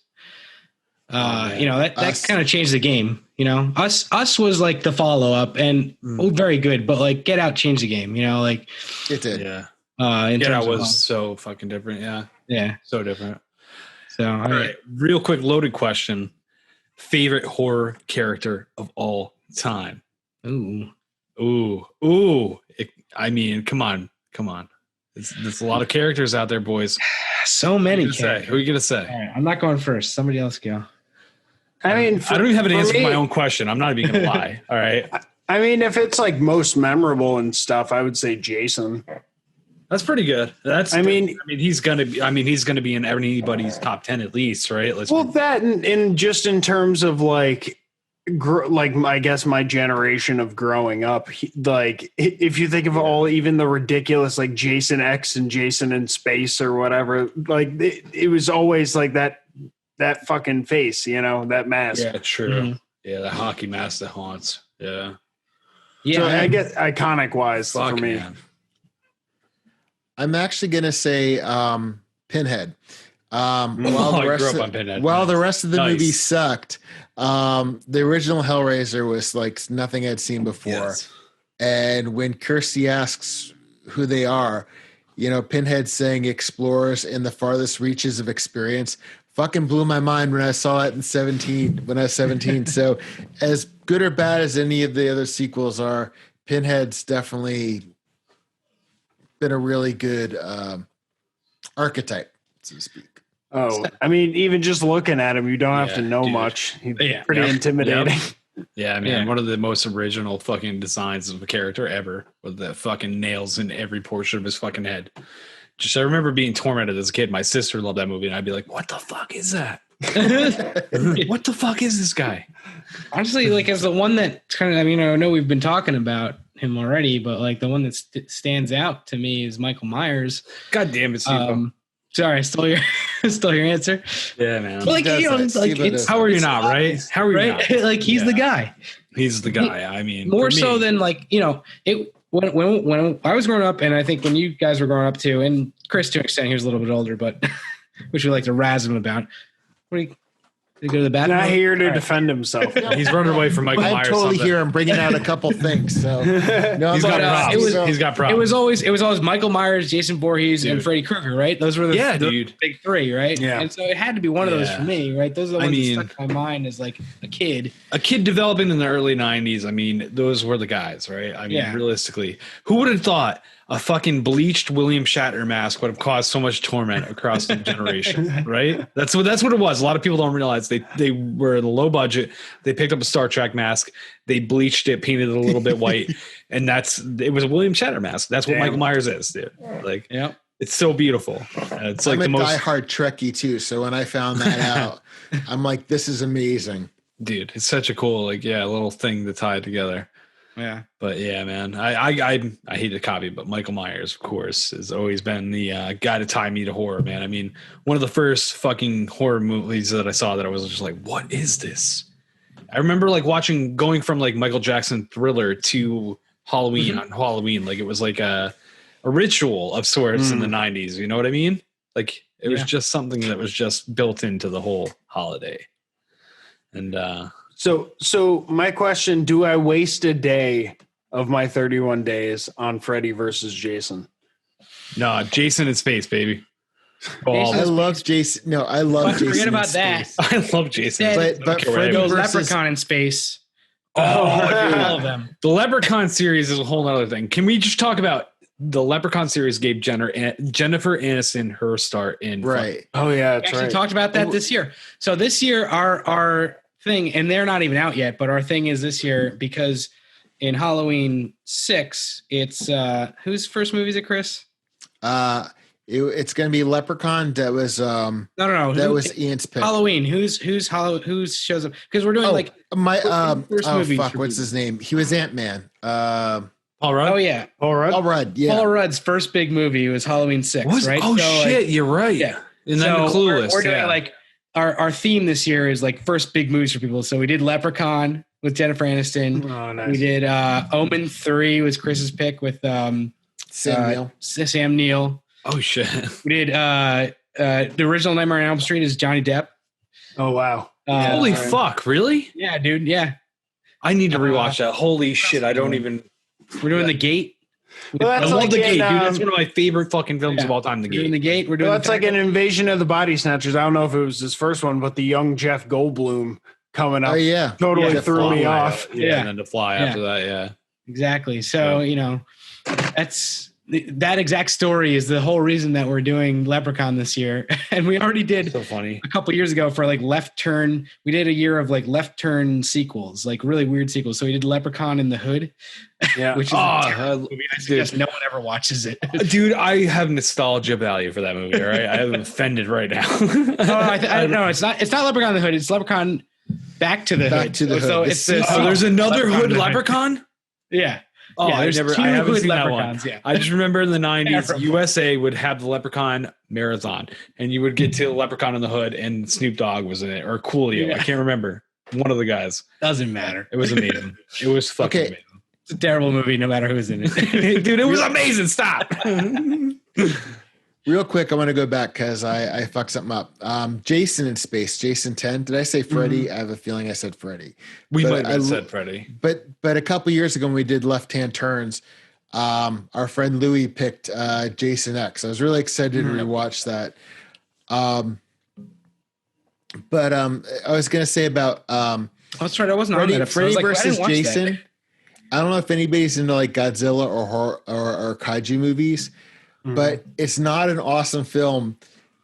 S4: That kind of changed the game. Us was like the follow-up and very good, but like Get Out changed the game, it
S2: did.
S3: Yeah. Get Out was so fucking different. Yeah.
S4: Yeah.
S3: So different.
S4: So,
S3: all right. Real quick, loaded question. Favorite horror character of all time?
S4: Ooh.
S3: Come on. There's a lot of characters out there, boys.
S4: So many.
S3: Who are you going to say?
S4: All right, I'm not going first. Somebody else go.
S1: I mean,
S3: I don't even have an answer for my own question. I'm not even going to lie. All right.
S1: I mean, if it's like most memorable and stuff, I would say Jason.
S3: That's pretty good. He's gonna be in anybody's top 10 at least, right?
S1: That and just in terms of like I guess my generation of growing up, if you think of even the ridiculous like Jason X and Jason in Space or whatever, like it was always like that fucking face, that mask.
S3: Yeah, true. Mm-hmm. Yeah, the hockey mask that haunts. Yeah.
S1: Yeah, so I guess iconic wise for me.
S3: Man.
S2: I'm actually going to say Pinhead. While the rest of the movie sucked, the original Hellraiser was like nothing I'd seen before. Yes. And when Kirsty asks who they are, Pinhead saying explorers in the farthest reaches of experience fucking blew my mind when I saw it when I was 17. So as good or bad as any of the other sequels are, Pinhead's definitely been a really good archetype, so to speak.
S1: Oh, I mean, even just looking at him, you don't have to know much. He's pretty intimidating.
S3: Yep. Yeah, man. One of the most original fucking designs of a character ever, with the fucking nails in every portion of his fucking head. I remember being tormented as a kid. My sister loved that movie, and I'd be like, "What the fuck is that? What the fuck is this guy?"
S4: Honestly, like as the one that kind of, I know we've been talking about him already, but like the one that stands out to me is Michael Myers.
S3: God damn it, Steve.
S4: Sorry, still your answer.
S3: Yeah, man.
S4: But like it's
S3: how are you not right? How are you not?
S4: Like he's the guy.
S3: He's the guy. I mean,
S4: more so than like it. When I was growing up, and I think when you guys were growing up too, and Chris to an extent, he was a little bit older, but which we like to razz him about. What do you go to the bathroom?
S1: Not here to defend himself.
S3: He's running away from Michael Myers.
S2: I totally hear him bringing out a couple things. So
S3: no, he's got props. He's got props.
S4: It was always Michael Myers, Jason Voorhees, and Freddy Krueger, right? Those were the big three, right? Yeah. And so it had to be one of those for me, right? Those are the ones that stuck in my mind as like a kid.
S3: A kid developing in the early 90s. I mean, those were the guys, right? I mean, realistically, who would have thought a fucking bleached William Shatner mask would have caused so much torment across the generation, right? That's what it was. A lot of people don't realize they were the low budget. They picked up a Star Trek mask, they bleached it, painted it a little bit white, and it was a William Shatner mask. That's what Michael Myers is, dude. Like, it's so beautiful. It's like
S2: I'm a diehard Trekkie too, so when I found that out, I'm like, this is amazing,
S3: dude. It's such a cool little thing to tie it together.
S4: Yeah,
S3: but yeah, man, I hate to copy, but Michael Myers, of course, has always been the guy to tie me to horror, man. I mean, one of the first fucking horror movies that I saw that I was just like, what is this? I remember like going from like Michael Jackson Thriller to Halloween on Halloween, like it was like a ritual of sorts in the 90s. You know what I mean? Like it was just something that was just built into the whole holiday. And
S1: So my question, do I waste a day of my 31 days on Freddy versus Jason?
S3: No, Jason in space, baby.
S2: I love Jason. No, I love Jason.
S4: Forget about that.
S3: I love Jason.
S2: But Freddy versus
S4: Leprechaun in space.
S3: All of them. The Leprechaun series is a whole other thing. Can we just talk about the Leprechaun series gave Jennifer Aniston her start in
S2: right?
S1: Oh yeah, that's
S4: we actually talked about that this year. So this year our thing, and they're not even out yet, but our thing is this year because in Halloween 6, it's whose first movie is it, Chris?
S2: It's going to be Leprechaun. That was
S4: no.
S2: That was Ian's pick.
S4: Halloween. Who's shows up? Because we're doing first movie.
S2: Fuck, what's his name? He was Ant-Man.
S3: Paul Rudd.
S4: Oh yeah,
S1: Paul Rudd.
S2: Paul Rudd. Yeah.
S4: Paul Rudd's first big movie was Halloween 6. Right?
S3: Oh shit, you're right.
S4: Yeah.
S3: And then Clueless.
S4: We're doing like our theme this year is like first big movies for people. So we did Leprechaun with Jennifer Aniston.
S1: Oh, nice.
S4: We did Omen 3 was Chris's pick with Sam Neill.
S3: Oh shit.
S4: We did the original Nightmare on Elm Street is Johnny Depp.
S1: Oh wow.
S3: Holy fuck, really?
S4: Yeah, dude. Yeah.
S3: I need to rewatch that. Holy shit, I don't even.
S4: We're doing The Gate.
S1: Well,
S3: I love The Gate, dude. That's one of my favorite fucking films of all time. The
S4: We're doing
S3: Gate.
S4: The Gate. We're doing
S1: That's like an Invasion of the Body Snatchers. I don't know if it was his first one, but the young Jeff Goldblum coming up.
S2: Oh yeah,
S1: Totally threw me off.
S3: Yeah, and then to fly after that. Yeah.
S4: Exactly. So, that's that exact story is the whole reason that we're doing Leprechaun this year. And we already did
S3: So funny.
S4: a couple years ago for like Left Turn. We did a year of like Left Turn sequels, like really weird sequels. So we did Leprechaun in the Hood,
S1: Yeah.
S4: which is a terrible movie. I suggest no one ever watches it.
S3: Dude, I have nostalgia value for that movie. All right, I am offended right now.
S4: I no, it's not Leprechaun in the Hood. It's Leprechaun Back to the Hood.
S2: Hood.
S4: It's
S3: there's another Hood Leprechaun.
S4: Yeah.
S3: Oh,
S4: Yeah,
S3: I
S4: there's two
S3: haven't
S4: Hood
S3: seen that one.
S4: Leprechauns, yeah.
S3: I just remember in the 90s, USA would have the Leprechaun marathon, and you would get to Leprechaun in the Hood, and Snoop Dogg was in it, or Coolio.
S4: Yeah.
S3: I can't remember. One of the guys.
S4: Doesn't matter.
S3: It was amazing. It was fucking amazing.
S4: It's a terrible movie, no matter who's in it.
S3: Dude, it was amazing. Stop.
S2: Real quick, I want to go back because I fucked something up. Jason in Space, Jason 10. Did I say Freddy? I have a feeling I said Freddy.
S3: We
S2: But
S3: might have said Freddy.
S2: But a couple years ago when we did Left Hand Turns, our friend Louis picked Jason X. I was really excited to rewatch that. But I was gonna say about
S4: That's right. I wasn't on that episode. I
S2: Freddy
S4: was like, I
S2: versus
S4: didn't watch
S2: Jason.
S4: that.
S2: I don't know if anybody's into like Godzilla or horror or kaiju movies, but it's not an awesome film.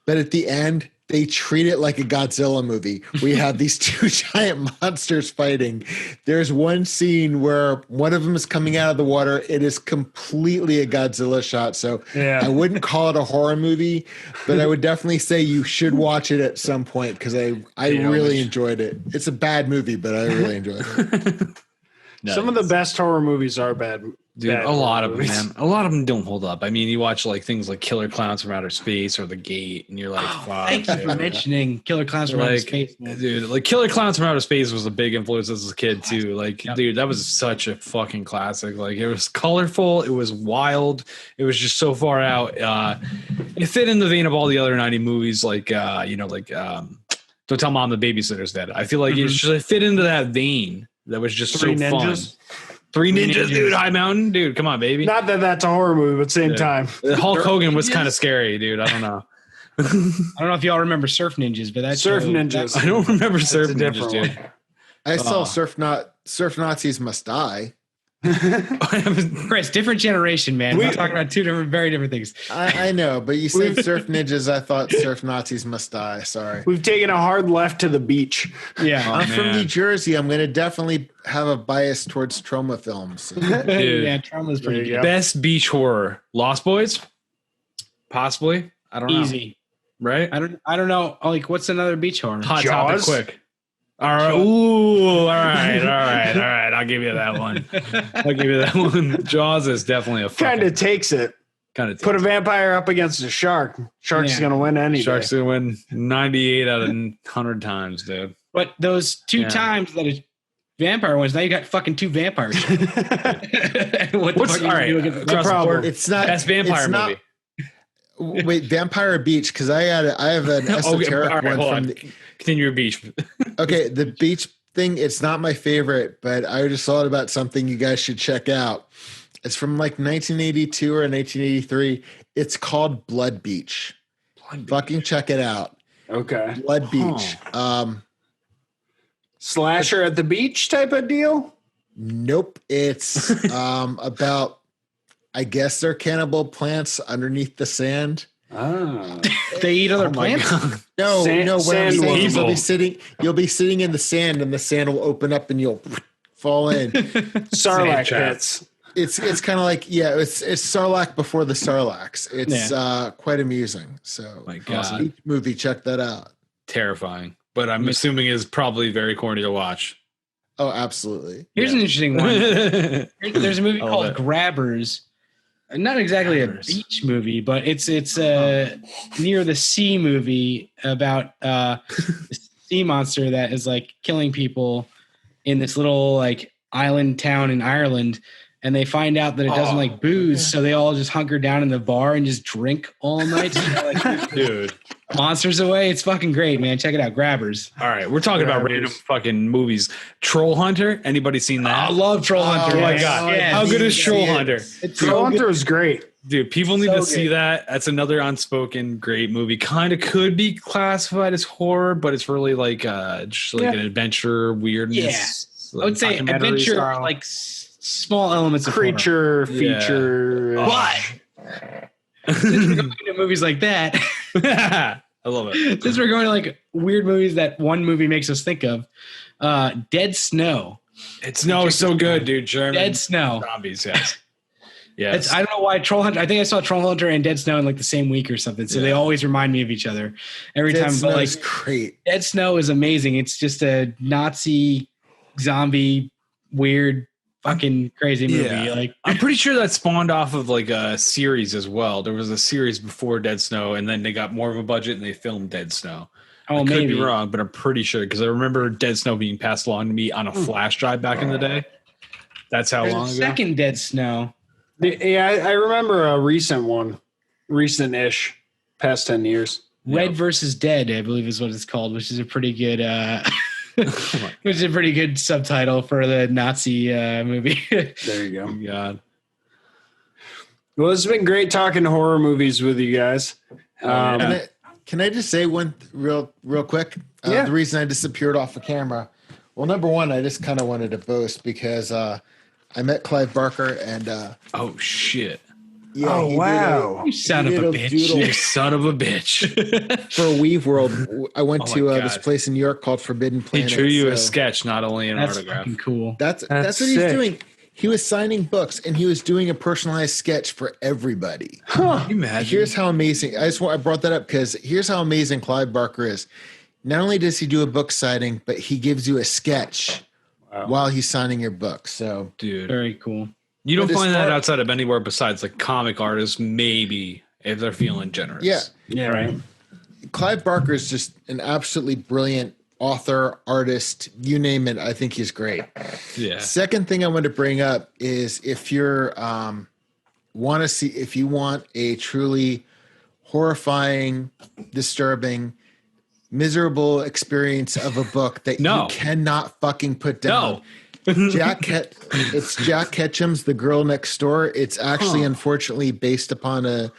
S2: But at the end, they treat it like a Godzilla movie. We have these two giant monsters fighting. There's one scene where one of them is coming out of the water. It is completely a Godzilla shot. So I wouldn't call it a horror movie, but I would definitely say you should watch it at some point because I really enjoyed it. It's a bad movie, but I really enjoyed it.
S1: Some of the best horror movies are bad.
S3: Dude, a lot of them, man. A lot of them don't hold up. I mean, you watch like things like Killer Clowns from Outer Space or The Gate, and you're like, fuck.
S4: Thank you for mentioning Killer Clowns from Outer Space.
S3: Dude, like Killer Clowns from Outer Space was a big influence as a kid too. Like, dude, that was such a fucking classic. Like, it was colorful, it was wild, it was just so far out. It fit in the vein of all the other 90 movies, like Don't Tell Mom the Babysitter's Dead. I feel like it just fit into that vein. That was just
S1: Three
S3: so
S1: Ninjas.
S3: fun. Three ninjas, dude. High Mountain, dude. Come on, baby.
S1: Not that that's a horror movie, but same time.
S3: Hulk Hogan was kind of scary, dude. I don't know.
S4: I don't know if y'all remember Surf Ninjas, but that's
S1: Surf Ninjas.
S3: I don't remember Surf
S1: a
S3: Ninjas,
S1: different
S3: dude.
S1: one.
S2: I saw Surf Nazis Must Die.
S4: Chris, different generation, man. We're talking about two very different things.
S2: I know, but you said Surf Ninjas. I thought Surf Nazis Must Die. Sorry.
S1: We've taken a hard left to the beach.
S4: Yeah.
S2: I'm from New Jersey. I'm going to definitely have a bias towards trauma films.
S3: Dude.
S4: Yeah, Trauma's pretty good.
S3: Best beach horror. Lost Boys? Possibly. I don't know.
S4: Easy.
S3: Right?
S4: I don't know. Like, what's another beach horror?
S3: Hot
S1: Jaws?
S3: topic quick. All right. Ooh, all right. I'll give you that one. Jaws is definitely a
S1: Kind of takes it. Put a vampire up against a shark. Shark's going to win any
S3: Shark's
S1: day.
S3: going to win 98 out of 100 times, dude.
S4: But those two times that a vampire wins, now you got fucking two vampires.
S3: What's all right? Across the board,
S2: It's not
S3: best vampire movie.
S2: Wait, Vampire Beach, because I have an esoteric one from the,
S3: continue your beach.
S2: Okay, the beach thing, it's not my favorite, but I just thought about something you guys should check out. It's from like 1982 or 1983. It's called Blood Beach. Fucking check it out.
S1: Okay.
S2: Blood Beach.
S1: Slasher at the beach type of deal?
S2: Nope. It's about, I guess they're cannibal plants underneath the sand.
S1: Ah.
S4: They eat other plants?
S2: No, what I'm saying is
S1: sand
S2: you'll be sitting in the sand and the sand will open up and you'll fall in.
S1: Sarlacc pits.
S2: It's kind of like, it's Sarlacc before the Sarlaccs. It's quite amusing. So
S3: my God.
S2: Each movie, check that out.
S3: Terrifying, but I'm assuming is probably very corny to watch.
S2: Oh, absolutely.
S4: Here's an interesting one. There's a movie called Grabbers. Not exactly a beach movie, but it's near the sea movie about a sea monster that is like killing people in this little like island town in Ireland. And they find out that it doesn't like booze, so they all just hunker down in the bar and just drink all night.
S3: Dude.
S4: Monsters away. It's fucking great, man. Check it out. Grabbers.
S3: All right. We're talking about random fucking movies. Troll Hunter. Anybody seen that?
S4: I love Troll Hunter.
S3: Oh my God.
S4: Yes.
S3: How good is Troll Hunter?
S1: Troll Hunter is great.
S3: Dude, people need to see that. That's another unspoken great movie. Kind of could be classified as horror, but it's really like just like an adventure weirdness.
S4: Yeah. I would say adventure, style. Like small elements of
S1: creature feature.
S4: But since we're going to movies like that,
S3: I love it.
S4: Since we're going to like weird movies that one movie makes us think of, Dead Snow.
S3: It's so good, dude. German
S4: Dead Snow.
S3: Zombies, yes. Yes.
S4: I don't know why Troll Hunter. I think I saw Troll Hunter and Dead Snow in like the same week or something. So they always remind me of each other every time.
S2: Snow
S4: but like,
S2: is great.
S4: Dead Snow is amazing. It's just a Nazi zombie weird fucking crazy movie.
S3: Yeah.
S4: Like
S3: I'm pretty sure that spawned off of like a series as well. There was a series before Dead Snow, and then they got more of a budget and they filmed Dead Snow. I could be wrong, but I'm pretty sure because I remember Dead Snow being passed along to me on a flash drive back in the day. That's how long ago.
S4: Second Dead Snow.
S1: Yeah, I remember a recent one, recent-ish, past 10 years.
S4: Red versus Dead, I believe is what it's called, which is a pretty good, which is a pretty good subtitle for the Nazi movie.
S1: There you go.
S3: Oh, God.
S1: Well, it's been great talking horror movies with you guys.
S2: Can I just say one real quick? The reason I disappeared off the camera. Well, number one, I just kind of wanted to boast because I met Clive Barker and
S3: oh shit.
S2: Yeah,
S1: oh wow.
S4: You son of a bitch.
S3: You son of a bitch.
S2: For a Weave World, I went to this place in New York called Forbidden Planet.
S3: He drew you a sketch, not only an autograph.
S4: That's fucking cool.
S2: That's what he's doing. He was signing books and he was doing a personalized sketch for everybody.
S3: Huh. Can you imagine?
S2: Here's how amazing. I brought that up because here's how amazing Clive Barker is. Not only does he do a book signing, but he gives you a sketch while he's signing your book. So,
S3: dude,
S4: very cool.
S3: You don't find that outside of anywhere besides like comic artists, maybe if they're feeling generous.
S2: Yeah,
S1: right.
S2: Clive Barker is just an absolutely brilliant author, artist, you name it. I think he's great.
S3: Yeah.
S2: Second thing I want to bring up is if you're if you want a truly horrifying, disturbing, miserable experience of a book that you cannot fucking put down. It's Jack Ketchum's The Girl Next Door. It's actually unfortunately based upon a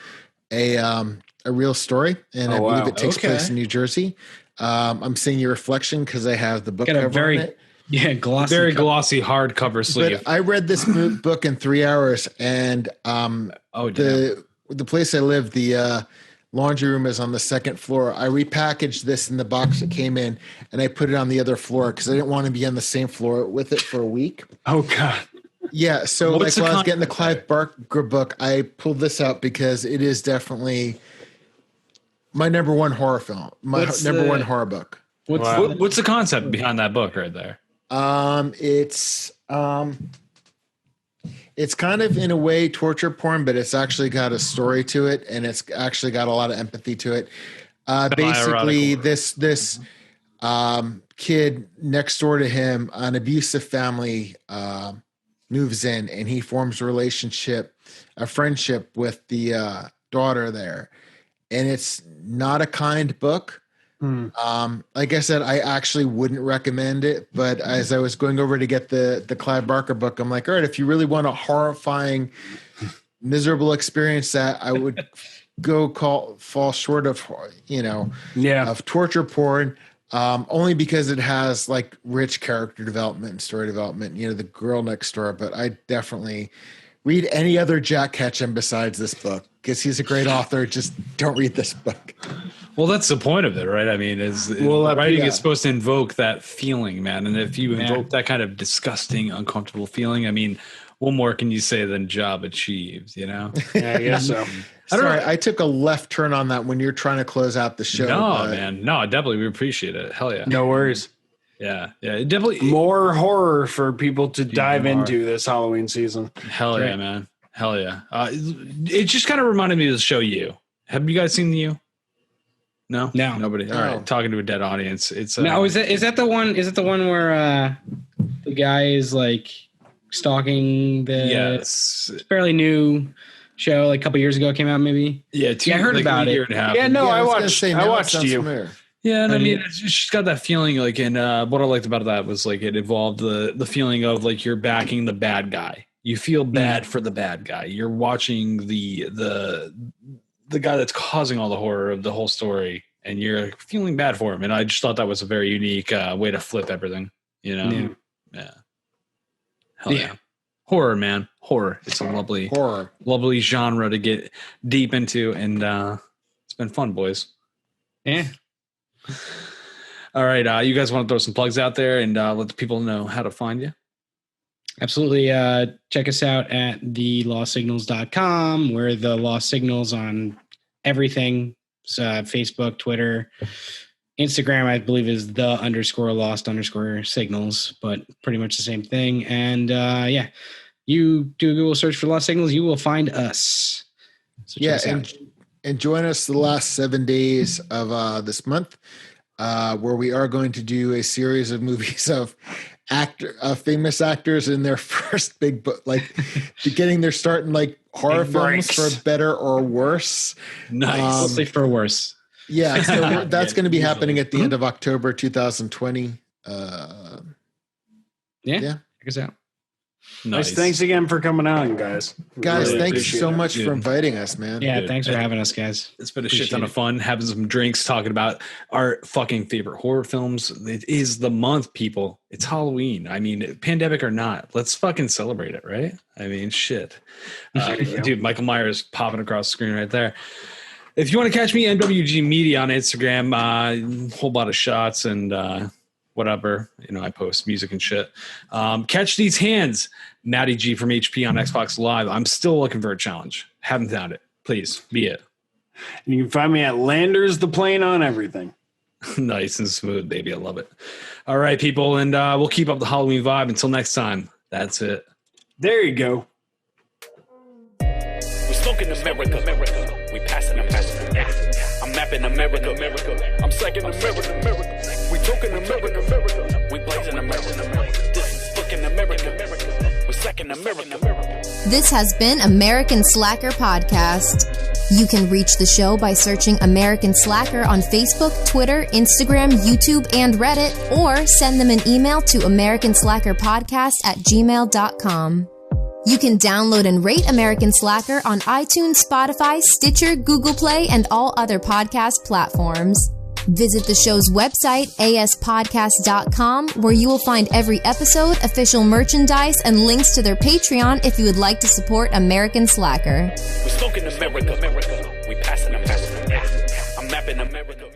S2: real story, and I believe it takes place in New Jersey. I'm seeing your reflection because I have the book cover on it.
S4: Yeah, glossy.
S3: Very glossy hardcover sleeve.
S2: But I read this book in 3 hours, and the place I live, the laundry room is on the second floor. I repackaged this in the box it came in, and I put it on the other floor because I didn't want to be on the same floor with it for a week.
S1: Oh God.
S2: Yeah, so while I was getting the Clive Barker book, I pulled this out because it is definitely my number one horror film, my number one horror book.
S3: What's the concept behind that book right there?
S2: It's kind of in a way torture porn, but it's actually got a story to it, and it's actually got a lot of empathy to it. Basically, this kid next door to him, an abusive family, moves in, and he forms a friendship with the daughter there, and it's not a kind book. Like I said, I actually wouldn't recommend it, but as I was going over to get the Clive Barker book, I'm like, all right, if you really want a horrifying, miserable experience, that I would fall short of, of torture porn, only because it has like rich character development and story development, The Girl Next Door. But I definitely read any other Jack Ketchum besides this book because he's a great author. Just don't read this book.
S3: Well, that's the point of it, right? I mean, writing is supposed to invoke that feeling, man. And if you invoke that kind of disgusting, uncomfortable feeling, I mean, what more can you say than job achieved, you know?
S1: Yeah, I guess so.
S2: I took a left turn on that when you're trying to close out the show.
S3: No, man. No, definitely. We appreciate it. Hell yeah.
S1: No worries.
S3: Yeah. Yeah. Definitely.
S1: More horror for people to dive into this Halloween season.
S3: Hell yeah, man. Hell yeah. It just kind of reminded me of the show You. Have you guys seen You? No? Nobody.
S2: No.
S3: All right. Talking to a dead audience. It's
S4: no, is that the one? Is it the one where the guy is like stalking the
S3: yes,
S4: fairly new show, like a couple years ago it came out, maybe?
S3: Yeah,
S4: I heard about it.
S1: Yeah, no, I watched You.
S2: Familiar.
S3: Yeah, and I mean, it's just got that feeling like, and what I liked about that was like it involved the feeling of like you're backing the bad guy. You feel bad for the bad guy. You're watching the guy that's causing all the horror of the whole story, and you're feeling bad for him. And I just thought that was a very unique way to flip everything. You know? Yeah. Hell yeah. Horror, man. Horror. It's a lovely genre to get deep into, and it's been fun, boys.
S4: Yeah.
S3: All right. You guys want to throw some plugs out there and let the people know how to find you?
S4: Absolutely. Check us out at thelostsignals.com. We're the Lost Signals on everything. So, Facebook, Twitter, Instagram, I believe is _lost_signals, but pretty much the same thing. And you do a Google search for Lost Signals, you will find us. So
S2: and join us the last 7 days of this month, where we are going to do a series of movies of famous actors in their first big book, like getting their start in like horror films for better or worse.
S3: Nice.
S4: Mostly for worse.
S2: Yeah, so that's going to be happening at the end of October 2020.
S4: Check us out.
S1: Nice. Thanks again for coming on, guys.
S2: Guys, thanks so much for inviting us, man.
S4: Yeah, thanks for having us, guys.
S3: It's been a shit ton of fun having some drinks, talking about our fucking favorite horror films. It is the month, people. It's Halloween. I mean, pandemic or not, let's fucking celebrate it, right? I mean, shit. Dude, Michael Myers popping across the screen right there. If you want to catch me, MWG Media on Instagram, whole lot of shots and whatever, I post music and shit. Catch These Hands, Matty G from HP on Xbox Live. I'm still looking for a challenge. Haven't found it. Please be it.
S1: And you can find me at Landers the Plane on everything.
S3: Nice and smooth, baby. I love it. All right, people, and we'll keep up the Halloween vibe until next time. That's it.
S1: There you go.
S5: We smoking America. We passing America. I'm mapping America. I'm second America. We talking America. We blazing America. This is fucking America. We're second America.
S6: This has been American Slacker Podcast. You can reach the show by searching American Slacker on Facebook, Twitter, Instagram, YouTube, and Reddit, or send them an email to americanslackerpodcast@gmail.com. You can download and rate American Slacker on iTunes, Spotify, Stitcher, Google Play, and all other podcast platforms. Visit the show's website, aspodcast.com, where you will find every episode, official merchandise, and links to their Patreon if you would like to support American Slacker.
S5: We smoking America. We passing America. I'm mapping America.